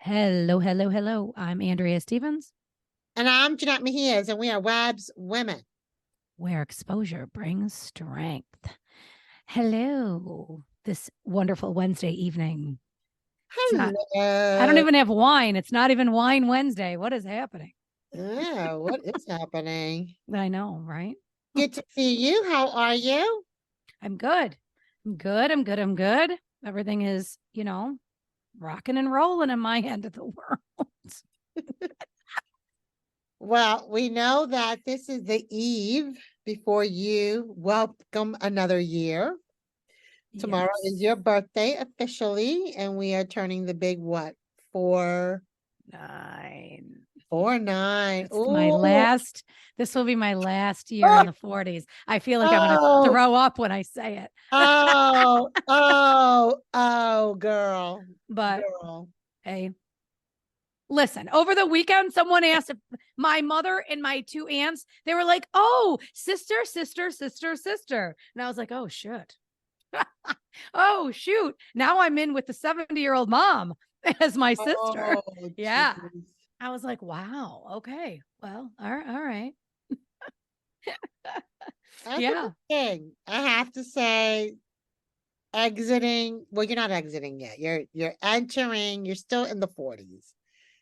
Hello, hello, hello. I'm Andrea Stevens, And I'm Jeanette Mejias, and we are Web's Women. where exposure brings strength. Hello, this wonderful Wednesday evening. It's not, I don't Hello. even have wine. It's not even Wine Wednesday. What is happening? Yeah, what is happening? I know, right? Good to see you. How are you? I'm good. I'm good. I'm good. I'm good. Everything is, rocking and rolling in my end of the world. Well, we know that this is the eve before you welcome another year. Tomorrow is Yes. your birthday officially, and we are turning the big what? Four, 9. 9. It's my Ooh, last, this will be my last year in oh, the 40s. I feel like I'm going to oh, throw up when I say it. girl, But girl. hey, listen, over the weekend, someone asked if my mother and my two aunts, they were like, oh, sister, sister, sister, sister. And I was like, oh, shit. Oh, shoot. Now I'm in with the 70-year-old mom as my sister. Oh, Yeah. jeez. I was like, wow. Okay. Well, all right. All right. That's a good Yeah. thing. I have to say, exiting, well, you're not exiting yet. You're entering, you're still in the 40s.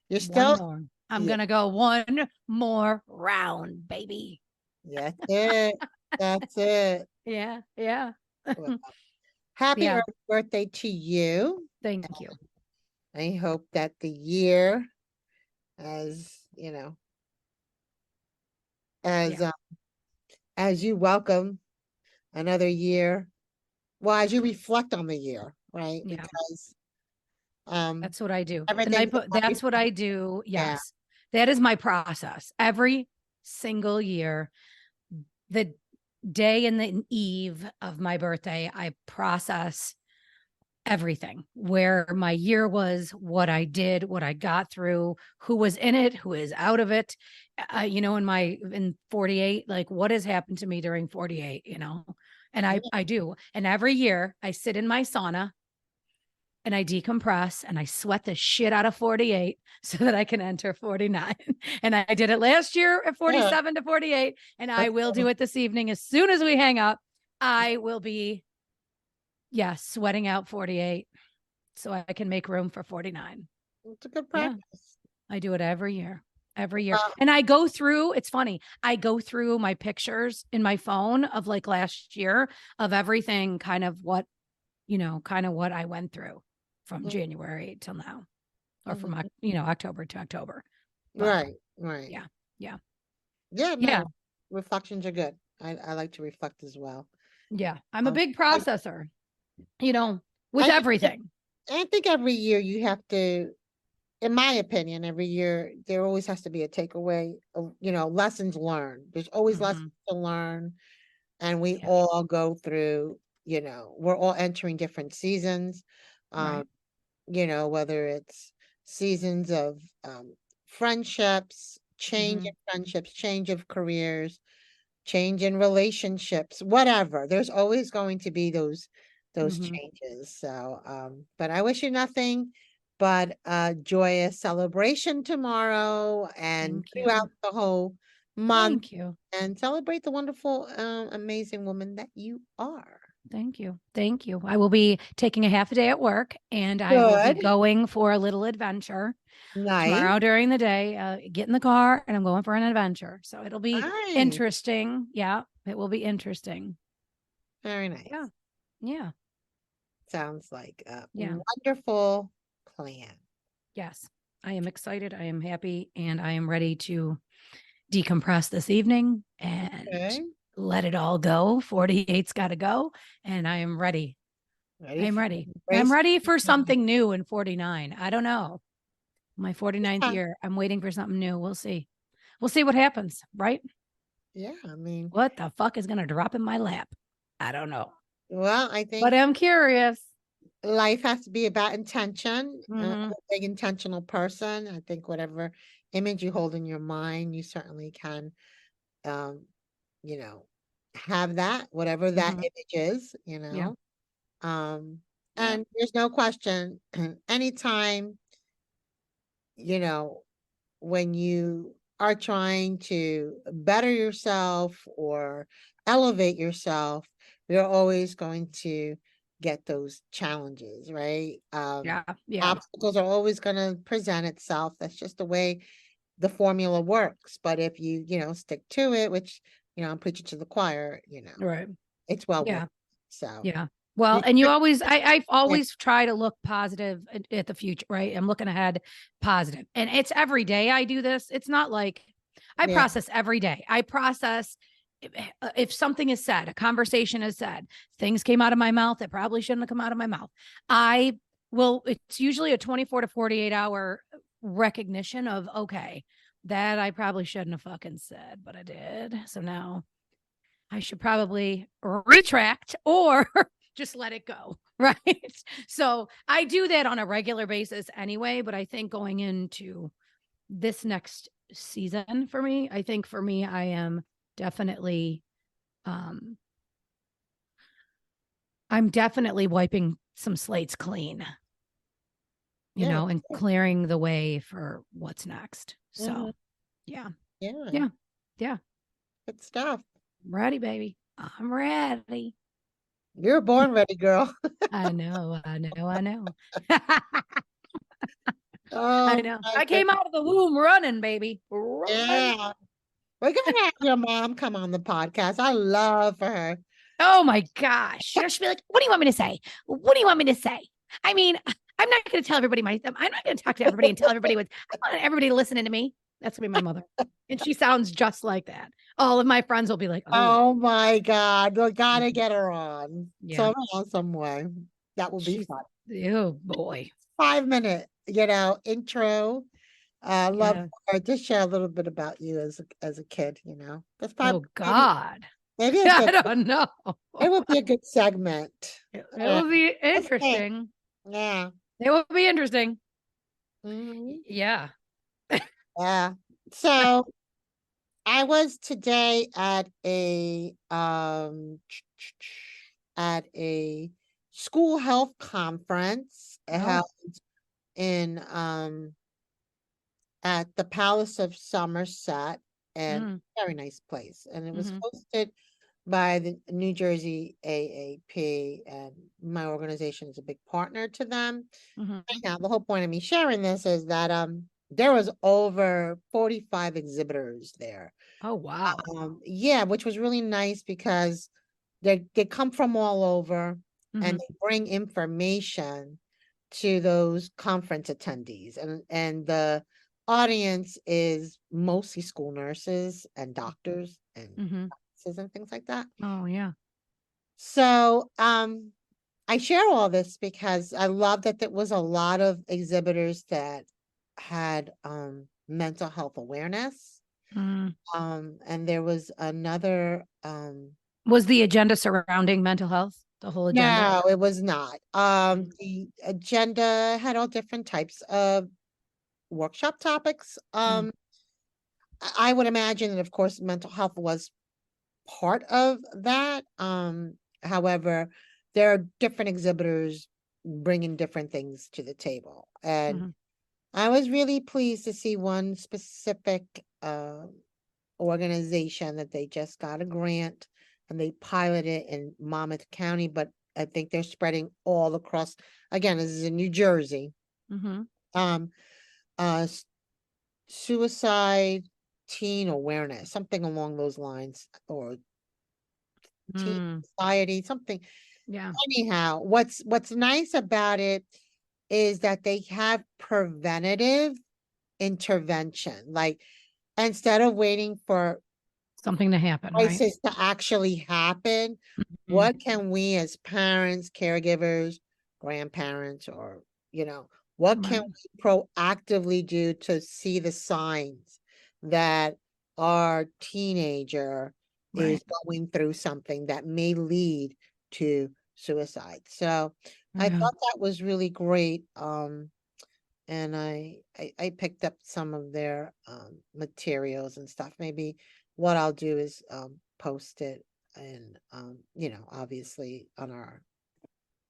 You're One still, more. I'm yeah, going to go one more round, baby. that's it. That's it. Yeah. Yeah. Well, happy Yeah. early birthday to you. Thank you. I hope that the year, as you know, as Yeah. um, as you welcome another year, well, as you reflect on the year, right? Yeah. Because That's what I do. The everything's night, about that's what I do. yeah. Yes. That is my process. Every single year, the day and the eve of my birthday, I process everything where my year was, what I did, what I got through, who was in it, who is out of it. In 48, like what has happened to me during 48, and I do. And every year I sit in my sauna and I decompress and I sweat the shit out of 48 so that I can enter 49. And I did it last year at Yeah. 47 to 48. And I will Okay. do it this evening. As soon as we hang up, I will be, yeah, sweating out 48 so I can make room for 49. It's a good Yeah, practice. I do it every year. Well, And I go through, it's funny, I go through my pictures in my phone of like last year of everything kind of what, kind of what I went through from mm, January till now, or from, mhm. October to October. But Right, right. yeah, yeah, Yeah, yeah, no, reflections are good. I like to reflect as well. yeah. I'm a Um, big I, processor, you know, with I think everything. I think every year you have to, in my opinion, every year there always has to be a takeaway of, lessons learned. There's always lessons Hmm. to learn, and we Yeah, all go through, we're all entering different seasons. Um, right. whether it's seasons of friendships, change in Hmm. friendships, change of careers, change in relationships, whatever. There's always going to be those Hmm. changes. So, but I wish you nothing but a joyous celebration tomorrow and Thank you. throughout the whole month, Thank you. and celebrate the wonderful, amazing woman that you are. Thank you. Thank you. I will be taking a half a day at work and I will be Good. going for a little adventure Nice. tomorrow during the day. Get in the car and I'm going for an adventure. So it'll be Nice. interesting. Yeah, it will be interesting. Very Yeah. nice. Yeah. Sounds like a Yeah. wonderful plan. Yes. I am excited. I am happy and I am ready to decompress this evening and Okay. let it all go. 48's got to go. And I am ready. Ready I'm for ready. I'm embrace. ready for something new in 49. I don't know. My 49th Yeah, year. I'm waiting for something new. We'll see. We'll see what happens, right? yeah, I mean, What the fuck is going to drop in my lap? I don't know. well, I But think I'm curious. life has to be about intention. I'm Hmm. a big intentional person. I think whatever image you hold in your mind, you certainly can, um, you know, have that, whatever that Hmm. image is, Yeah. Yeah. And there's no question, anytime you know, when you are trying to better yourself or elevate yourself, you're always going to get those challenges, right? Yeah. Yeah. Obstacles are always going to present itself. That's just the way the formula works. But if you stick to it, which, I'm preaching to the choir, Right. it's well worth Yeah. it. So, Yeah. Well, you- and you always, I've always try to look positive at the future, right? I'm looking ahead positive. And it's every day I do this. It's not like I yeah, process every day. I process if something is said, a conversation is said, things came out of my mouth that probably shouldn't have come out of my mouth. It's usually a 24 to 48 hour recognition of, okay, that I probably shouldn't have fucking said, but I did. So now I should probably retract or just let it go. Right. So I do that on a regular basis anyway. But I think going into this next season for me, I am definitely, um, I'm definitely wiping some slates clean, yeah, and clearing the way for what's next. mhm, So, yeah. yeah, Yeah. Yeah. good stuff. Ready, baby. I'm ready. You're born ready, girl. I know. I know. I know. I Oh know. my I came goodness. out of the womb running, baby. Running. Yeah. We're gonna have your mom come on the podcast. I love for her. Oh my gosh. She'll be like, what do you want me to say? What do you want me to say? I mean, I'm not going to tell everybody I'm not going to talk to everybody and tell everybody I want everybody listening to me. That's going to be my mother. And she sounds just like that. All of my friends will be like, oh, Oh my God. We gotta get her on yeah. somehow, some way. That will be She's, fun. oh boy. 5 minute, intro. Love Yeah. her. Just share a little bit about you as a kid, That's probably Oh God. maybe a I good don't know. it will be a good segment. It Uh, will be let's see. interesting. Yeah. It will be interesting. Mhm. Yeah. Yeah. So I was today at a school health conference Oh. held in at the Palace of Somerset, and Mm, very nice place. And it was mm-hmm, hosted by the New Jersey AAP, and my organization is a big partner to them. mm-hmm. Anyhow, the whole point of me sharing this is that there was over 45 exhibitors there. Oh wow. Yeah, which was really nice because they come from all over Mm-hmm, and they bring information to those conference attendees, and the audience is mostly school nurses and doctors and mm-hmm. nurses and things like that. Oh yeah. So I share all this because I love that there was a lot of exhibitors that had mental health awareness. Mm. And there was another Was the agenda surrounding mental health the whole agenda? no, it was not. Mm, The agenda had all different types of workshop topics. mm, I would imagine that, of course, mental health was part of that. However, there are different exhibitors bringing different things to the table. And mhm, I was really pleased to see one specific organization that they just got a grant and they pilot it in Monmouth County, but I think they're spreading all across. Again, this is in New Jersey. mhm, Um, s- Suicide teen awareness, something along those lines, or teen mm. society, something. Yeah. Anyhow, what's nice about it is that they have preventative intervention. Like, instead of waiting for Something to happen, right? crisis to actually happen, Mm, what can we as parents, caregivers, grandparents, or, what can right. we proactively do to see the signs that our teenager is Right. going through something that may lead to suicide? So I Yeah. thought that was really great. And I picked up some of their materials and stuff. Maybe what I'll do is post it, and obviously on our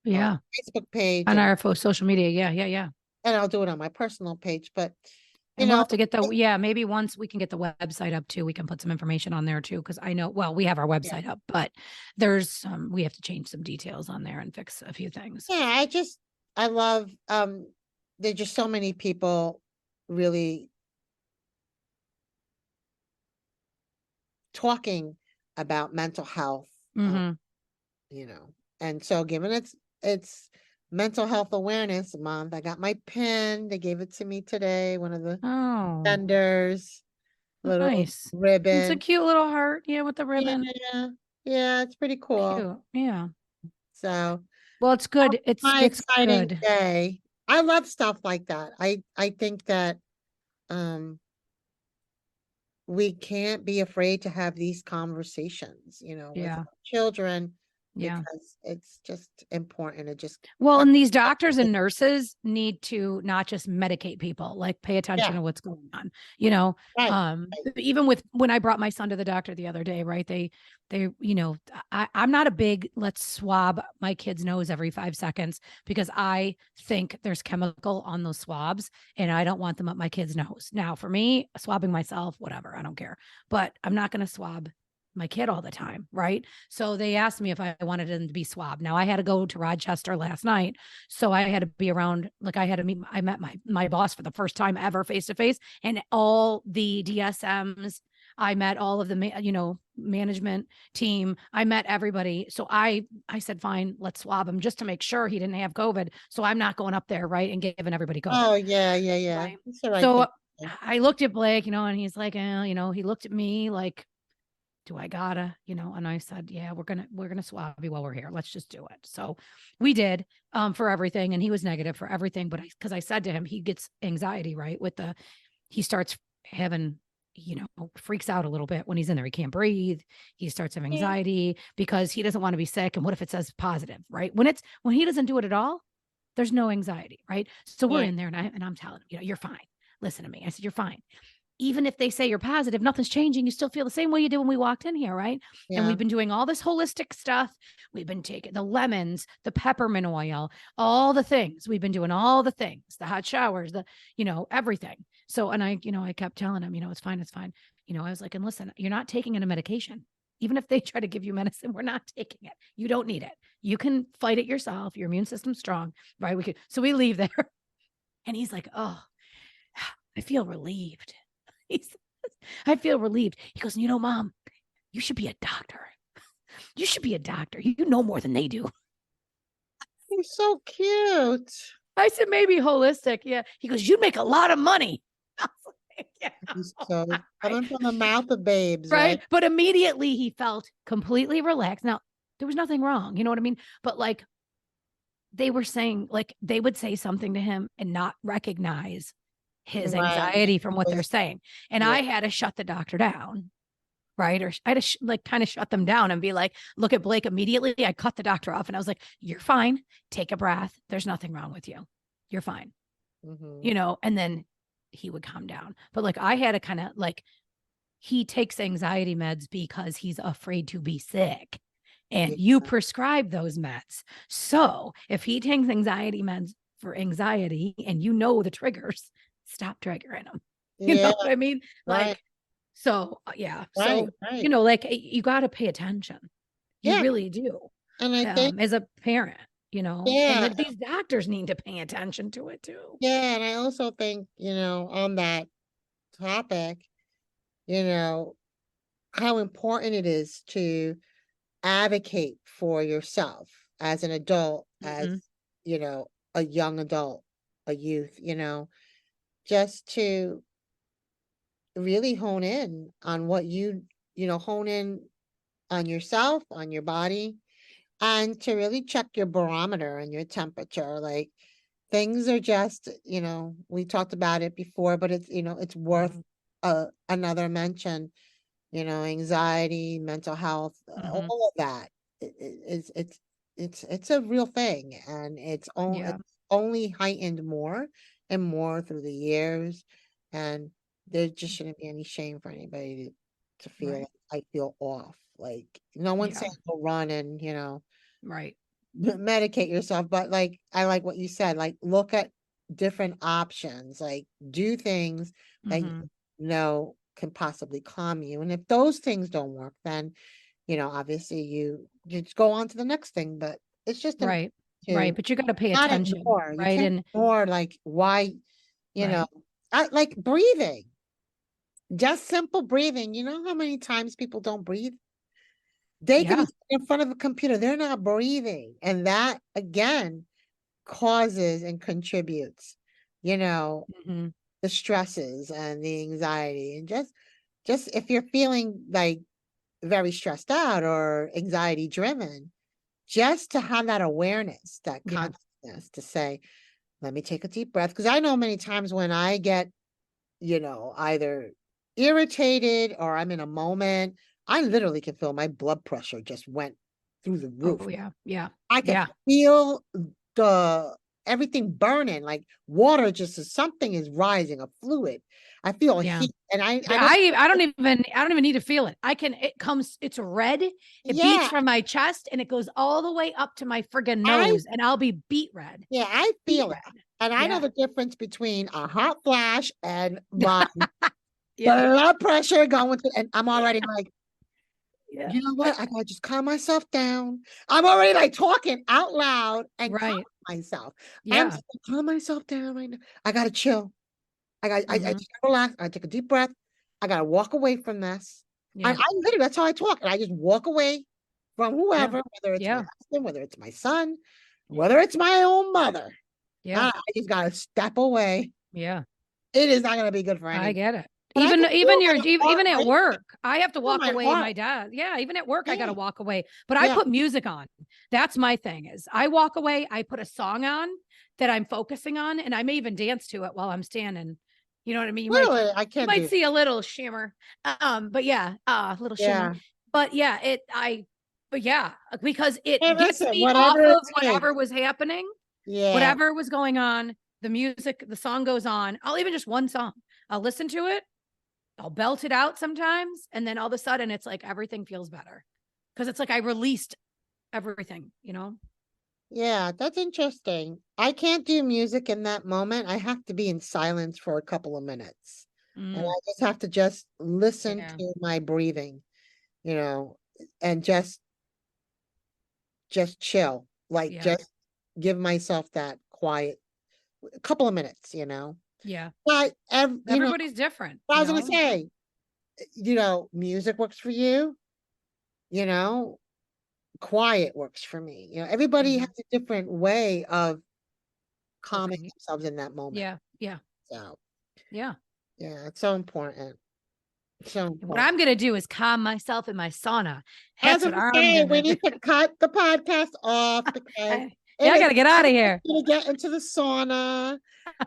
Yeah. Facebook page, On and our social media. Yeah. Yeah. Yeah. I'll do it on my personal page. But And we'll have to get yeah, maybe once we can get the website up too, we can put some information on there too. Cause I know, well, we have our website up, but there's we have to change some details on there and fix a few things. Yeah, I love, there's just so many people really talking about mental health, Mm-hmm. you know, and so given it's Mental Health Awareness Month, I got my pin. They gave it to me today. One of the Oh, vendors, little nice. It's a ribbon. cute little heart. Yeah, with the ribbon. Yeah, yeah, it's pretty cool. Cute. Yeah. So Well, it's that was good. my It's exciting good. day. I love stuff like that. I think that um we can't be afraid to have these conversations, with Yeah. children Yeah. because it's just important to just Well, have, and these doctors and nurses need to not just medicate people, like pay attention yeah, to what's going on. You know, right, right. even with when I brought my son to the doctor the other day, right? I'm not a big let's swab my kid's nose every 5 seconds because I think there's chemical on those swabs and I don't want them up my kid's nose. Now, for me, swabbing myself, whatever, I don't care. But I'm not going to swab my kid all the time, right? So they asked me if I wanted him to be swabbed. Now I had to go to Rochester last night, so I had to be around. Like I had to meet. I met my boss for the first time ever face to face, and all the DSMs. I met all of the management team. I met everybody. So I said, fine, let's swab him just to make sure he didn't have COVID. So I'm not going up there, right, and giving everybody COVID, Oh, yeah, yeah, yeah. right? That's the right thing So to do. I looked at Blake, and he's like, he looked at me like, do I gotta, and I said, yeah, we're gonna swab you while we're here. Let's just do it. So we did for everything. And he was negative for everything. But because I said to him, he gets anxiety, right? He starts having, freaks out a little bit when he's in there. He can't breathe. He starts having Yeah, anxiety because he doesn't want to be sick. And what if it says positive, right? When he doesn't do it at all, there's no anxiety, right? So we're yeah, in there and I'm telling him, you're fine. Listen to me. I said, you're fine. Even if they say you're positive, nothing's changing. You still feel the same way you did when we walked in here, right? And yeah. we've been doing all this holistic stuff. We've been taking the lemons, the peppermint oil, all the things. We've been doing all the things, the hot showers, everything. So, and I kept telling him, it's fine, it's fine. I was like, and listen, you're not taking a medication. Even if they try to give you medicine, we're not taking it. You don't need it. You can fight it yourself. Your immune system's strong, right? So we leave there. And he's like, oh, I feel relieved. He says, I feel relieved. He goes, Mom, you should be a doctor. You should be a doctor. You know more than they do. You're so cute. I said, maybe holistic. Yeah. He goes, you'd make a lot of money. I was like, yeah. He's so Right. coming from the mouth of babes, Right. right? But immediately he felt completely relaxed. Now, there was nothing wrong. You know what I mean? But like they were saying, like they would say something to him and not recognize his Right. anxiety from what they're Was saying. And Yeah. I had to shut the doctor down, right? Or I had to like kind of shut them down and be like, look at Blake immediately. I cut the doctor off and I was like, you're fine. Take a breath. There's nothing wrong with you. You're fine. Mhm. And then he would calm down. But like I had to kind of like, he takes anxiety meds because he's afraid to be sick. Yeah. And you prescribe those meds. So if he takes anxiety meds for anxiety and the triggers, stop triggering him. You Yeah. know what I mean? Right. Like, so yeah. Right. So, Right. like you got to pay attention. You Yeah. really do. And I think, As a parent, and yeah, that these doctors need to pay attention to it too. yeah. And I also think, on that topic, you know, how important it is to advocate for yourself as an adult, as, Mm-hmm. a young adult, a youth, just to really hone in on what hone in on yourself, on your body, and to really check your barometer and your temperature. Like things are just, we talked about it before, but it's worth another mention. Anxiety, mental health, Mm-hmm. all of that it's a real thing, and Yeah. it's only heightened more and more through the years, and there just shouldn't be any shame for anybody to feel Right. like I feel off. Like no one's Yeah. saying go run and Right. medicate yourself, but like I like what you said. Like look at different options, like do things that Mhm. you know can possibly calm you. And if those things don't work, then, obviously you just go on to the next thing. But it's just important Right. Right. to But you got to pay not attention, ignore. You right? can't And ignore like why, you know, right. like breathing, just simple breathing. You know how many times people don't breathe? They could be Yeah. sitting in front of a computer, they're not breathing. And that again causes and contributes, you know, Mhm. the stresses and the anxiety. And just if you're feeling like very stressed out or anxiety driven, just to have that awareness, that Yeah. consciousness to say, let me take a deep breath. Because I know many times when I get, either irritated or I'm in a moment, I literally can feel my blood pressure just went through the roof. Oh yeah. Yeah. I can Yeah. feel the everything burning, like water just something is rising, a fluid. I feel Yeah. heat, and I Yeah, know. I don't even need to feel it. It's red. It beats Yeah, from my chest and it goes all the way up to my friggin' I nose and I'll be beat red. yeah, I Beat feel it, red. and I know Yeah. the difference between a hot flash and my Yeah. blood pressure going to, and I'm Yeah. already like, Yeah. you know what? I gotta just calm myself down. I'm already like talking out loud and calm Right. myself. I'm Yeah. just like, calm myself down right now. I gotta chill. I Hmm. just gotta relax. I take a deep breath. I gotta walk away from this. Yeah. I literally that's how I talk. And I just walk away from Yeah. whoever, whether it's my Yeah. husband, whether it's my son, whether it's my own mother. Yeah. I just gotta step away. Yeah. It is not gonna be good for I anyone. get it. But I can Even feel your my heart even at rate, work, I have to feel walk my away. heart. My dad, yeah, even at work, I got to Yeah, walk away. But I yeah. put music on. That's my thing. Is I walk away. I put a song on that I'm focusing on, and I may even dance to it while I'm standing. You know what I mean? Really, I You can't might do that. see a little shimmer. But yeah, a little shimmy. Yeah. But yeah, but yeah, because Hey, it gets listen, me off whatever it of takes. whatever was happening, Yeah. whatever was going on. The music, the song goes on. I'll even just one song. I'll listen to it. I'll belt it out sometimes. And then all of a sudden it's like everything feels better. Cause it's like I released everything, you know? Yeah, that's interesting. I can't do music in that moment. I have to be in silence for a couple of minutes. And Mm, I just have to just listen yeah. to my breathing, you know, and just chill. Like Yeah. just give myself that quiet a couple of minutes, Yeah. But Everybody's different, I you was gonna know? say, music works for you, you know, quiet works for me. Everybody has Mhm. a different way of calming Right. themselves in that moment. Yeah. Yeah. So Yeah. yeah, it's so important. So What important. I'm going to do is calm myself in my sauna. I was That's what gonna I'm say going we to do. need to cut the podcast off because Yeah. it I is got to get out time of for here. you to get into the sauna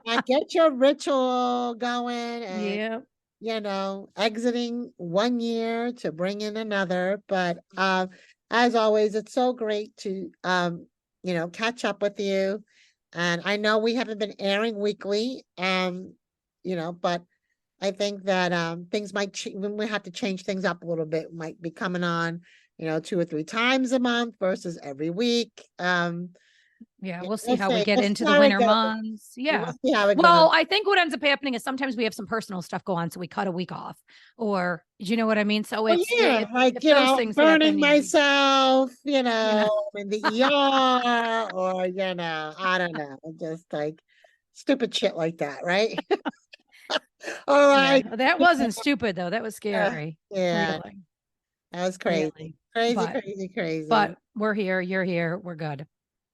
and get your ritual going and Yeah. exiting one year to bring in another. But as always, it's so great to catch up with you. And I know we haven't been airing weekly, but I think that things might when we have to change things up a little bit, might be coming on, 2 or 3 times a month versus every week. Yeah, we'll see We'll how we see. get We'll see into the how it winter goes. months. We'll Yeah. see how it goes. Well, I think what ends up happening is sometimes we have some personal stuff go on, so we cut a week off, or do you know what I mean? So Well, yeah, like, if those things happen, burning yeah, myself, you know, in the ER or, I don't know, just like stupid shit like that, right? All yeah. right. That wasn't stupid though. That was Yeah, scary, yeah, really, that was crazy. really. Crazy, But crazy, crazy. but we're here. You're here. We're good.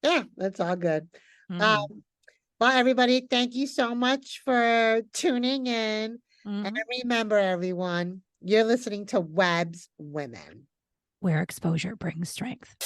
Yeah, that's all good. Um, Hmm. well, everybody, thank you so much for tuning in. And Hmm. remember, everyone, you're listening to Web's Women. Where exposure brings strength.